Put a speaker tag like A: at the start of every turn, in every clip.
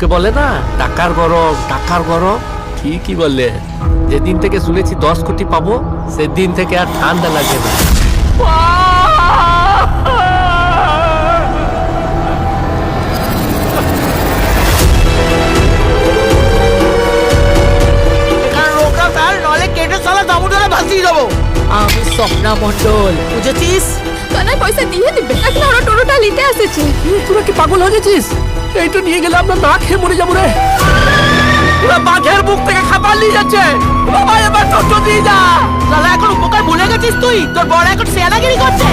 A: লোকে বলে না টাকার গরম টাকার গরম, ঠিকই বললে। যেদিন থেকে শুনেছি 10 কোটি পাবো সেদিন থেকে আর ঠান্ডা লাগে না।
B: আমি স্বপ্না মন্ডল, বুঝেছিস?
C: কানাই পয়সা দিয়ে দিবে, এখন ওরা টোটোটা নিতে আসছে।
A: তোরা কি পাগল হয়ে গেছিস? এইটা নিয়ে গেলে আমরা না খেয়ে মরে যাবো রে। পুরো বাঘের মুখ থেকে খাবার নিয়ে যাচ্ছে। বাবা এবার টোটো দিয়ে যা।
B: শালা এখন উপকার ভুলে গেছিস তুই? তোর বড় এখন সেনাগিরি করছে।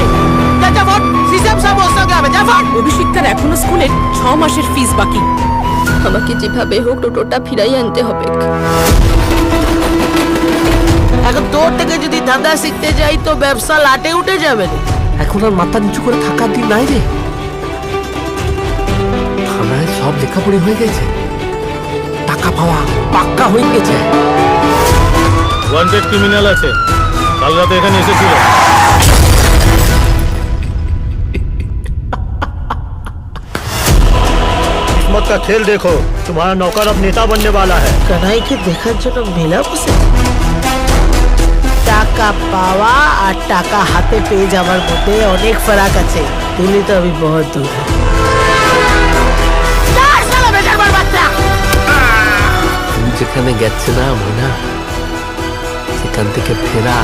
B: যা ফট, সিস্টেম সব ওর সঙ্গে হবে, যা ফট।
C: অভিষিক্তার এখনো স্কুলের 6 মাসের ফিস বাকি। আমাকে যেভাবে হোক টোটোটা ফিরাই আনতে হবে।
B: এখন তোর থেকে যদি ধাঁধা শিখতে যাই তো ব্যবসা লাটে উঠে যাবে রে।
A: এখন আর মাথা নিচু করে থাকার দিন নাই রে। থানায় সব লেখাপড়ি হয়ে গেছে, টাকা পাওয়া পাক্কা হয়ে গেছে।
D: ওয়ান্টেড ক্রিমিনাল আছে, কাল রাতে এখানে এসেছিল। किस्मत का खेल देखो, तुम्हारा नौकर अब नेता बनने वाला है।
B: কানাইকে দেখার জন্য মেলা বসে। টাকা পাওয়া আর টাকা হাতে পেয়ে যাওয়ার মধ্যে অনেক ফারাক আছে। দিল্লি তো আমি বহুত দূর है।
A: তুমি যেখানে গেছে না মনা, সেখান থেকে ফেরা